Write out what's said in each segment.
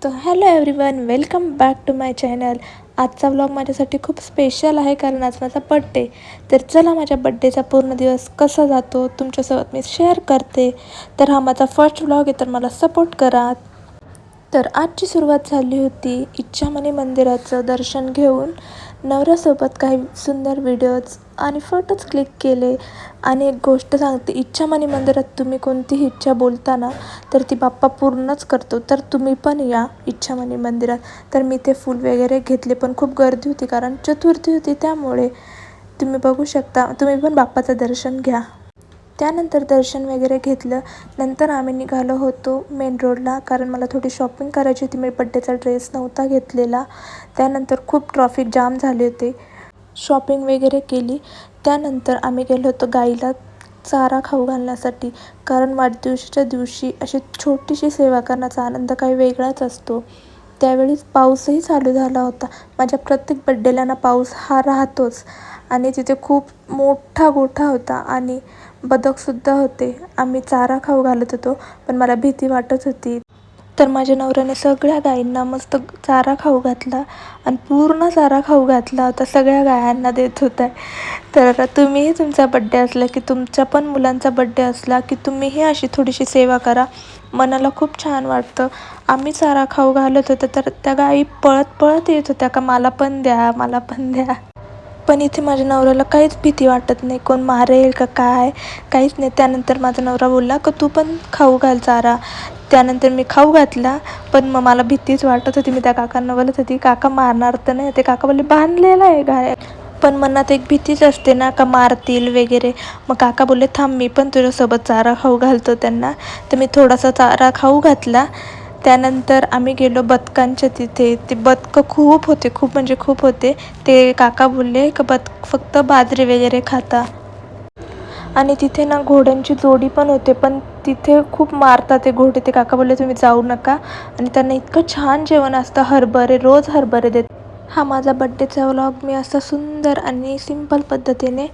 तो hello everyone, welcome back to my channel. आजचा vlog माझ्यासाठी खूप स्पेशल आहे कारण आज माझा बड्डे. तर चला माझ्या बड्डेचा पूर्ण दिवस कसा जातो तुमच्यासोबत मी शेअर करते. तर हा माझा फर्स्ट व्लॉग आहे, तर मला सपोर्ट करा. तर आजची सुरुवात झाली होती इच्छामणी मंदिराचं दर्शन घेऊन. नवऱ्यासोबत काही सुंदर व्हिडिओज आणि फोटोज क्लिक केले. आणि एक गोष्ट सांगते, इच्छामणी मंदिरात तुम्ही कोणतीही इच्छा बोलता तर ती बाप्पा पूर्णच करतो. तर तुम्ही पण या इच्छामणी मंदिरात. तर मी ते फूल वगैरे घेतले, पण खूप गर्दी होती कारण चतुर्थी होती, त्यामुळे तुम्ही बघू शकता. तुम्ही पण बाप्पाचं दर्शन घ्या. त्यानंतर दर्शन वगैरे घेतलं. नंतर आम्ही निघालो होतो मेन रोडला, कारण मला थोडी शॉपिंग करायची होती. मी बड्डेचा ड्रेस नव्हता घेतलेला. त्यानंतर खूप ट्रॅफिक जाम झाले होते. शॉपिंग वगैरे केली. त्यानंतर आम्ही गेलो होतो गाईला चारा खाऊ घालण्यासाठी, कारण वाढदिवसाच्या दिवशी अशी छोटीशी सेवा करण्याचा आनंद काही वेगळाच असतो. त्यावेळी पाऊसही चालू झाला होता. माझ्या प्रत्येक बड्डेला ना पाऊस हा राहतोच. आणि तिथे खूप मोठा गोठा होता आणि बदकसुद्धा होते. आम्ही चारा खाऊ घालत होतो, पण मला भीती वाटत होती. तर माझ्या नवऱ्याने सगळ्या गायींना मस्त चारा खाऊ घातला आणि पूर्ण चारा खाऊ घातला होता. सगळ्या गायांना देत होता. तर तुम्हीही तुमचा बड्डे असला की तुमच्या पण मुलांचा बड्डे असला की तुम्हीही अशी थोडीशी सेवा करा. मनाला खूप छान वाटतं. आम्ही चारा खाऊ घालत होतो, तर त्या गायी पळत पळत येत होत्या का मला पण द्या, मला पण द्या. पण इथे माझ्या नवऱ्याला काहीच भीती वाटत नाही, कोण मारेल का काय, काहीच नाही. त्यानंतर माझा नवरा बोलला का तू पण खाऊ घाल चारा. त्यानंतर मी खाऊ घातला, पण मग मला भीतीच वाटत होती. मी त्या काकांना बोलत होती, काका मारणार तर नाही. ते काका बोलले बांधलेला आहे गाय. पण मनात एक भीतीच असते ना, का मारतील वगैरे. मग काका बोलले थांब, मी पण तुझ्यासोबत चारा खाऊ घालतो त्यांना. तर मी थोडासा चारा खाऊ घातला. त्यानंतर आम्ही गेलो बदकांच्या तिथे. ते बदकं खूप होते, खूप म्हणजे खूप होते. ते काका बोलले का बदक फक्त बाजरी वगैरे खाता. आणि तिथे ना घोड्यांची जोडी पण होते, पण तिथे खूप मारतात ते घोडे. ते काका बोलले तुम्ही जाऊ नका. आणि त्यांना इतकं छान जेवण असतं, हरभरे, रोज हरभरे देत. हा माझा बड्डेचा व्लॉग मी असा सुंदर आणि सिंपल पद्धतीने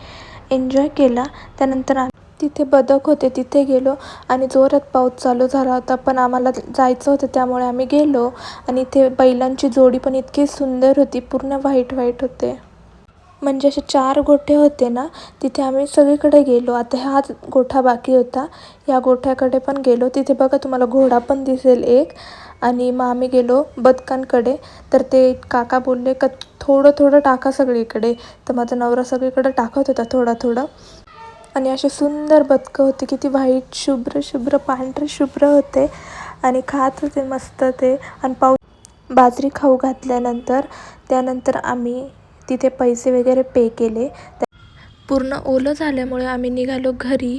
एन्जॉय केला. त्यानंतर तिथे बदक होते, तिथे गेलो आणि जोरात पाऊस चालू झाला होता, पण आम्हाला जायचं होतं त्यामुळे आम्ही गेलो. आणि इथे बैलांची जोडी पण इतकी सुंदर होती, पूर्ण व्हाईट व्हाईट होते. म्हणजे असे 4 गोठे होते ना, तिथे आम्ही सगळीकडे गेलो. आता हाच गोठा बाकी होता, या गोठ्याकडे पण गेलो. तिथे बघा तुम्हाला घोडा पण दिसेल एक. आणि मग आम्ही गेलो बदकांकडे. तर ते काका बोलले का थोडं थोडं टाका सगळीकडे. तर माझा नवरा सगळीकडे टाकत होता थोडं थोडं. आणि असे सुंदर बदकं होते, किती व्हाईट, शुभ्र शुभ्र, पांढरे शुभ्र होते आणि खात होते मस्त ते. आणि बाजरी खाऊ घातल्यानंतर त्यानंतर आम्ही तिथे पैसे वगैरे पे केले. पूर्ण ओलं झाल्यामुळे आम्ही निघालो घरी.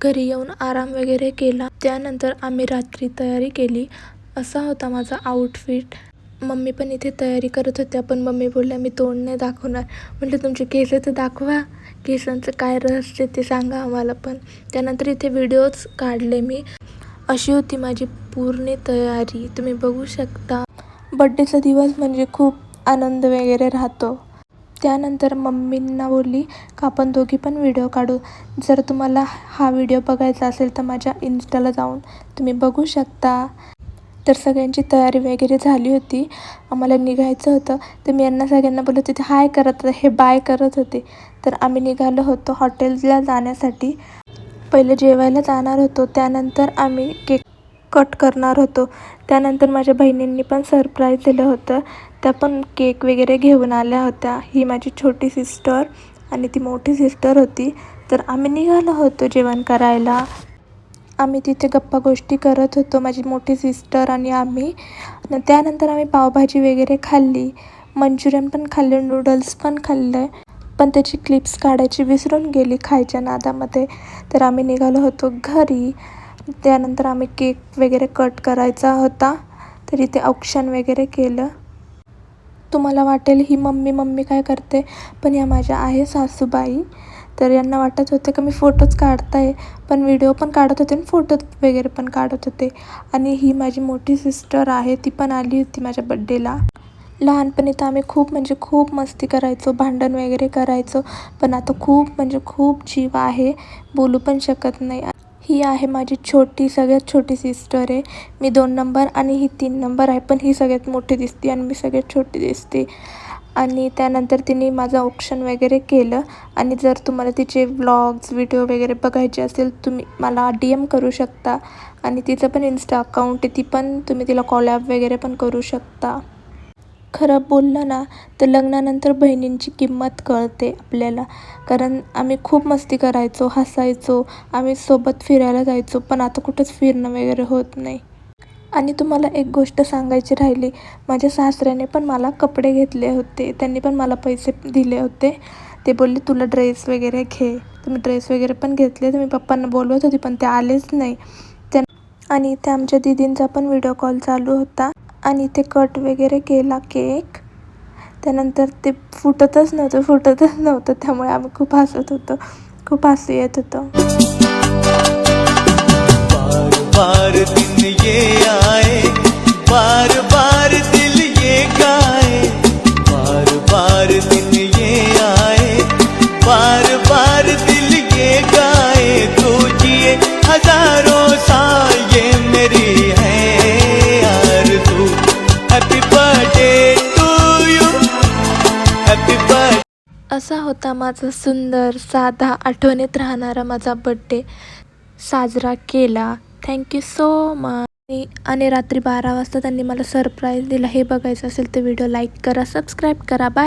घरी येऊन आराम वगैरे केला. त्यानंतर आम्ही रात्री तयारी केली. असा होता माझा आउटफिट. मम्मी पण इथे तयारी करत होत्या, पण मम्मी बोलल्या मी तोंड नाही दाखवणार. म्हटलं तुमचे केस तर दाखवा, केसांचं काय रहस्य ते सांगा आम्हाला पण. त्यानंतर इथे व्हिडिओज काढले मी. अशी होती माझी पूर्ण तयारी, तुम्ही बघू शकता. बड्डेचा दिवस म्हणजे खूप आनंद वगैरे राहतो. त्यानंतर मम्मींना बोलली का आपण दोघी पण व्हिडिओ काढू. जर तुम्हाला हा व्हिडिओ बघायचा असेल तर माझ्या इन्स्टाला जाऊन तुम्ही बघू शकता. तर सगळ्यांची तयारी वगैरे झाली होती, आम्हाला निघायचं होतं. तर मी यांना सगळ्यांना बोलत होते हाय करत, हे बाय करत होते. तर आम्ही निघालो होतो हॉटेलला जाण्यासाठी. पहिले जेवायला जाणार होतो, त्यानंतर आम्ही केक कट करणार होतो. त्यानंतर माझ्या बहिणींनी पण सरप्राईज दिलं होतं. त्या पण केक वगैरे घेऊन आल्या होत्या. ही माझी छोटी सिस्टर आणि ती मोठी सिस्टर होती. तर आम्ही निघालो होतो जेवण करायला. आम्ही तिथे गप्पा गोष्टी करत होतो, माझी मोठी सिस्टर आणि आम्ही. त्यानंतर आम्ही पावभाजी वगैरे खाल्ली, मंचुरियन पण खाल्ले, नूडल्स पण खाल्लं. पण त्याची क्लिप्स काढायची विसरून गेली खायच्या नादामध्ये. तर आम्ही निघालो होतो घरी. त्यानंतर आम्ही केक वगैरे कट करायचा होता, तर इथे औक्षण वगैरे केलं. तुम्हाला वाटेल ही मम्मी काय करते, पण या माझ्या आहे सासूबाई. तर यांना वाटत होते का मी फोटोज काढताय, पण व्हिडिओ पण काढत होते आणि फोटोज वगैरे पण काढत होते. आणि ही माझी मोठी सिस्टर आहे, ती पण आली होती माझ्या बड्डेला. लहानपणी तर आम्ही खूप म्हणजे खूप मस्ती करायचो, भांडण वगैरे करायचो. पण आता खूप म्हणजे खूप जीव आहे, बोलू पण शकत नाही. ही आहे माझी सगळ्यात छोटी सिस्टर आहे. मी 2 नंबर आणि ही 3 नंबर आहे, पण ही सगळ्यात मोठी दिसते आणि मी सगळ्यात छोटी दिसते. आणि त्यानंतर तिने माझं ऑप्शन वगैरे केलं. आणि जर तुम्हाला तिचे व्लॉग्स व्हिडिओ वगैरे बघायचे असेल, तुम्ही मला DM करू शकता. आणि तिचं पण इन्स्टा अकाउंट आहे, ती पण तुम्ही तिला कॉलॅब वगैरे पण करू शकता. खरं बोललं ना तर लग्नानंतर बहिणींची किंमत कळते आपल्याला. कारण आम्ही खूप मस्ती करायचो, हसायचो, आम्ही सोबत फिरायला जायचो, पण आता कुठंच फिरणं वगैरे होत नाही. आणि तुम्हाला एक गोष्ट सांगायची राहिली, माझ्या सासऱ्याने पण मला कपडे घेतले होते, त्यांनी पण मला पैसे दिले होते. ते बोलले तुला ड्रेस वगैरे घे. तर मी ड्रेस वगैरे पण घेतले. तर मी पप्पांना बोलवत होती, पण ते आलेच नाही. आणि त्या आमच्या दीदींचा पण व्हिडिओ कॉल चालू होता. आणि ते कट वगैरे केला केक. त्यानंतर ते फुटतच नव्हतं. त्यामुळे आम्ही खूप हसत होतो, खूप हसू येत होतं. बार बार दिन ये आए, बार बार दिल ये गाए, बार बार दिन ये आए, बार बार दिल ये गाए, तो जिए हजारों साल ये मेरी है आरज़ू. Happy birthday to you, happy birthday. असा होता माझा सुंदर, साधा, आठवणीत राहणारा माझा बड्डे साजरा केला. Thank you so much. आणि रात्री 12 वाजता त्यांनी मला सरप्राईज दिला. हे बघायचं असेल तर व्हिडिओ लाईक करा, सबस्क्राईब करा. बाय.